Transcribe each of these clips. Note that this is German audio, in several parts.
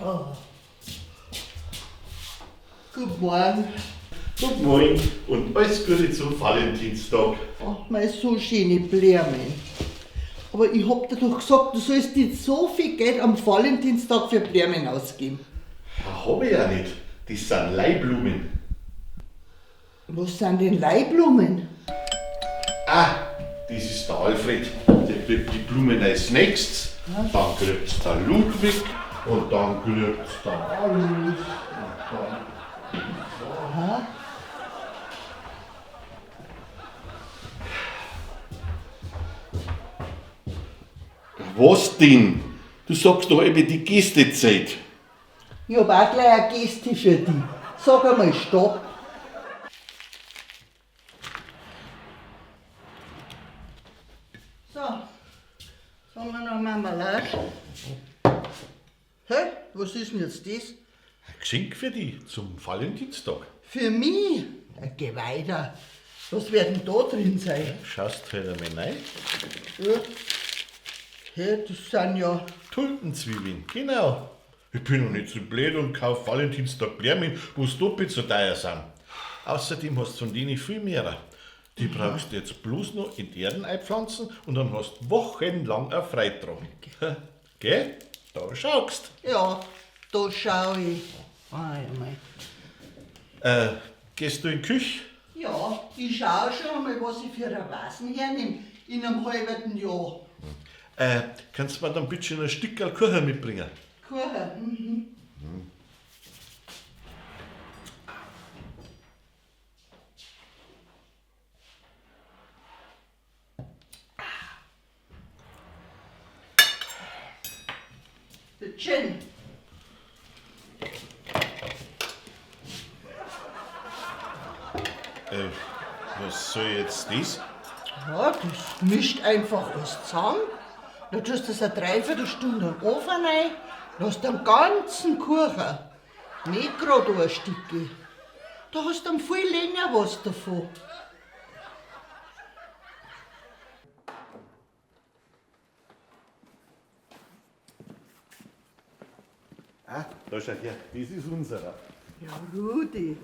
Oh. Guten Morgen. Guten Morgen und alles Gute zum Valentinstag. Ach, meine so schöne Blumen. Aber ich hab dir doch gesagt, du sollst nicht so viel Geld am Valentinstag für Blumen ausgeben. Hab ich ja nicht. Das sind Leihblumen. Was sind denn Leihblumen? Ah, das ist der Alfred. Der kriegt die Blumen als nächstes. Dann kriegt der Ludwig und dann kriegt der Alice. Aha. Was denn? Du sagst doch eben die Gästezeit. Ich hab auch gleich eine Geste für dich. Sag einmal Stopp. So, jetzt haben wir noch Marmelade. Hä? Was ist denn jetzt das? Ein Geschenk für dich zum Valentinstag. Für mich? Geh weiter. Was wird denn da drin sein? Schaust halt einmal rein. Ja. Hä, das sind ja... Tulpenzwiebeln, genau. Ich bin noch nicht so blöd und kauf Valentinstag Blumen, wo es doppelt so teuer sind. Außerdem hast du von denen viel mehr. Die brauchst du jetzt bloß noch in die Erden einpflanzen und dann hast du wochenlang eine Freitragung. Gell? Da schaust. Ja, da schau ich. Ah, ja, mei. Gehst du in die Küche? Ja, ich schau schon einmal, was ich für eine Vasen hernehme. In einem halben Jahr. Kannst du mir dann bitte ein Stückchen Kuchen mitbringen? Kuchen, Der Gin. Was soll jetzt das? Ja, das mischt einfach alles zusammen. Dann tust du das eine Dreiviertelstunde in den Ofen rein, lässt den ganzen Kuchen, nicht gerade ein Stückchen. Da hast du dann viel länger was davon. Ah, da schau her, das ist unserer. Ja, Rudi,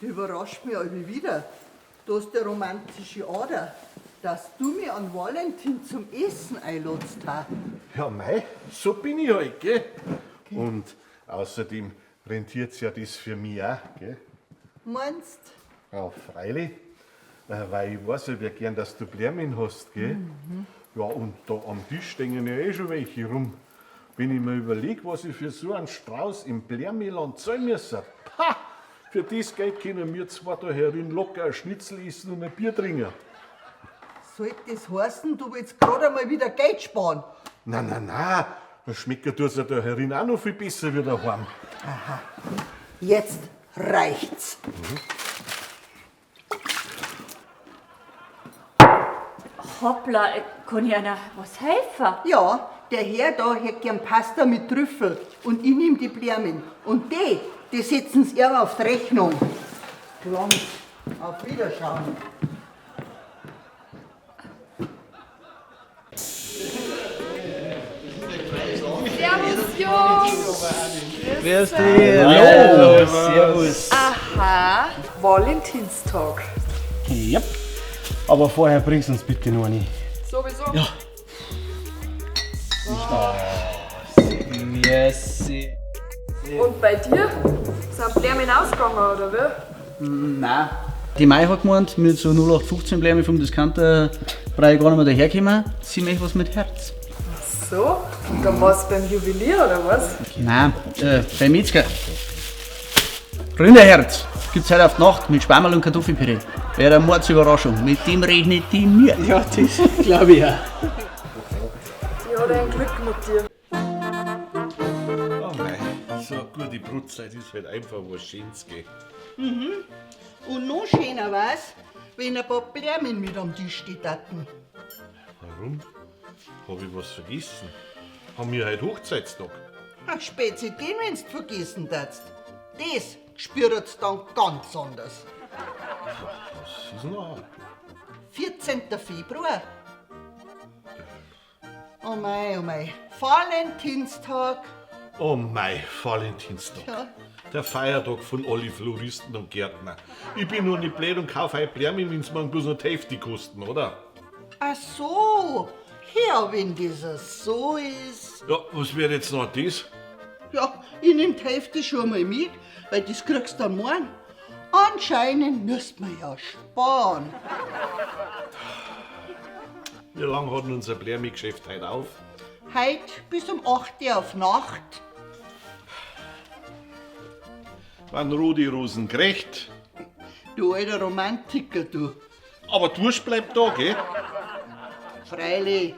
du überrascht mich alle wieder. Du hast eine romantische Ader, dass du mich an Valentin zum Essen einladst hast. Ja, mei, so bin ich halt, gell? Und außerdem rentiert's ja das für mich auch, gell? Meinst? Ja, freilich. Weil ich weiß ja, wie gern, dass du Blumen hast, gell? Ja, und da am Tisch stehen ja eh schon welche rum. Wenn ich mir überlege, was ich für so einen Strauß im Blumenland zahlen müssen, ha! Für das Geld können wir zwei da herin locker ein Schnitzel essen und ein Bier trinken. Sollte das heißen, du willst gerade einmal wieder Geld sparen? Nein, das schmeckt tut's ja da herin auch noch viel besser wie daheim. Jetzt reicht's. Hoppla, kann ich einer was helfen? Ja, der Herr da hätte gern Pasta mit Trüffel und ich nehm die Blumen. Und die setzen sie ihm auf die Rechnung. Glanz, auf Wiederschauen. Servus, Jungs! Grüß dich. Hallo. Servus. Aha, Valentinstag. Ja. Aber vorher bringst du uns bitte noch eine. Sowieso. Ja. Merci. Und bei dir? Sind Blumen ausgegangen, oder wie? Nein. Die Mai hat gemeint, mit so 0815 Blumen vom Discounter brauche ich gar nicht mehr daherkommen. Sie möchte was mit Herz. So, und dann warst du beim Juwelier, oder was? Nein, beim Metzger. Rinderherz gibt's heute auf die Nacht mit Sparmel und Kartoffelpüree. Wäre eine Mordsüberraschung. Mit dem rechnet die mir. Ja, das glaube ich auch. Die hat ein Glück mit dir. Oh mei, so eine gute Brutzeit ist halt einfach was Schönes, gell? Und noch schöner war's, wenn ein paar Blumen mit am Tisch stehen. Warum? Hab ich was vergessen? Haben wir heute Hochzeitstag? Ach, Spezi, den, wenn's vergessen darfst. Das spürt's dann ganz anders. Was ist noch? 14. Februar. Oh mei, Valentinstag. Oh mei, Valentinstag. Ja. Der Feiertag von alle Floristen und Gärtner. Ich bin nur nicht blöd und kaufe heute Blumen, wenn es mir bloß noch die Hälfte kosten, oder? Ach so. Ja, wenn das so ist. Ja, was wird jetzt noch das? Ja, ich nehm die Hälfte schon mal mit, weil das kriegst du am Morgen. Anscheinend müsst man ja sparen. Wie lange hat denn unser Blumengeschäft heute auf? Heute bis um 8 Uhr auf Nacht. Wann rote Rosen gerecht. Du alter Romantiker, du. Aber Durst bleibt da, gell? Freilich.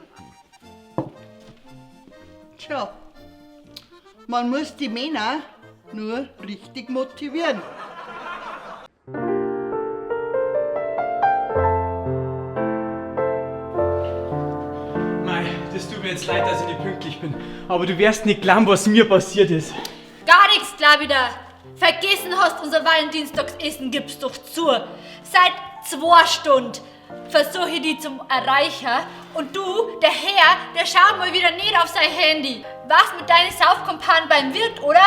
Tja, man muss die Männer nur richtig motivieren. Mei, das tut mir jetzt leid, dass ich nicht pünktlich bin. Aber du wirst nicht glauben, was mir passiert ist. Gar nichts, klar wieder. Vergessen hast unser Valentinstagsessen, gib's doch zu. Seit 2 Stunden versuche ich die zum Erreichen. Und du, der Herr, der schaut mal wieder nicht auf sein Handy. Was mit deinen Saufkumpanen beim Wirt, oder?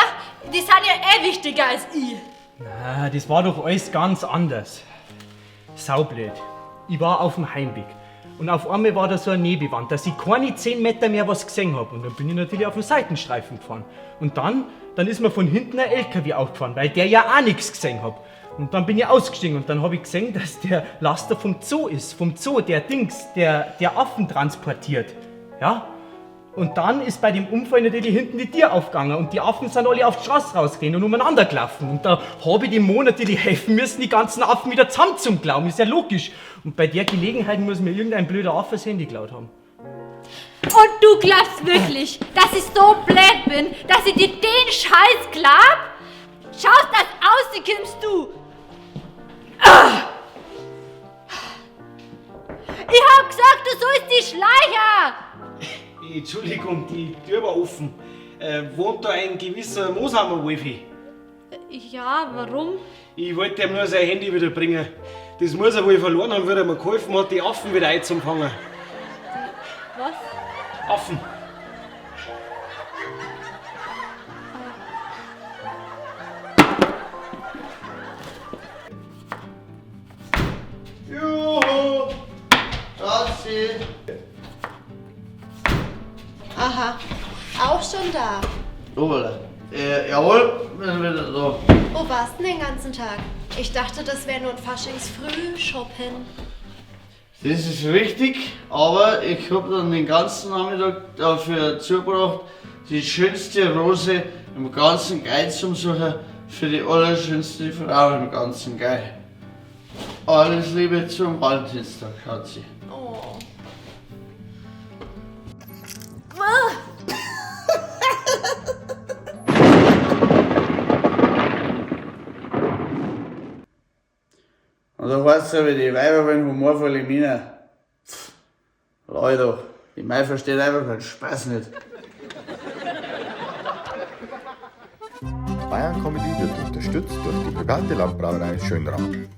Die sind ja wichtiger als ich. Na, das war doch alles ganz anders. Saublöd. Ich war auf dem Heimweg. Und auf einmal war da so eine Nebelwand, dass ich keine 10 Meter mehr was gesehen habe. Und dann bin ich natürlich auf den Seitenstreifen gefahren. Und dann ist mir von hinten ein LKW aufgefahren, weil der ja auch nichts gesehen hat. Und dann bin ich ausgestiegen und dann habe ich gesehen, dass der Laster vom Zoo ist. Vom Zoo, der Affen transportiert. Ja? Und dann ist bei dem Unfall natürlich hinten die Tür aufgegangen und die Affen sind alle auf die Straße rausgegangen und umeinander gelaufen. Und da habe ich dem Mo natürlich helfen müssen, die ganzen Affen wieder zusammen zum glauben. Ist ja logisch. Und bei der Gelegenheit muss mir irgendein blöder Affe das Handy geklaut haben. Und du glaubst wirklich, dass ich so blöd bin, dass ich dir den Scheiß glaub? Schaust das aus, wie kommst du? Ich hab gesagt, du sollst die Schleicher! Entschuldigung, die Tür war offen. Wohnt da ein gewisser Mooshammer Wolfi? Ja, warum? Ich wollte ihm nur sein Handy wieder bringen. Das muss er wohl verloren haben, weil er mir geholfen hat, die Affen wieder einzufangen. Was? Affen. Juhu! Schatzi. Aha, auch schon da. Oberle. Jawohl, wir sind wieder da. Wo warst du den ganzen Tag? Ich dachte, das wäre nur ein Faschingsfrüh-Shoppen. Das ist richtig, aber ich habe dann den ganzen Nachmittag dafür zugebracht, die schönste Rose im ganzen Geil zum Suchen für die allerschönste Frau im ganzen Geil. Alles Liebe zum Valentinstag, Schatzi. Oh. Und da weißt du, wie die Weiber wollen humorvolle Männer. Leute, die Mai versteht einfach keinen Spaß nicht. Bayern Comedy wird unterstützt durch die private Landbrauerei Schönraum.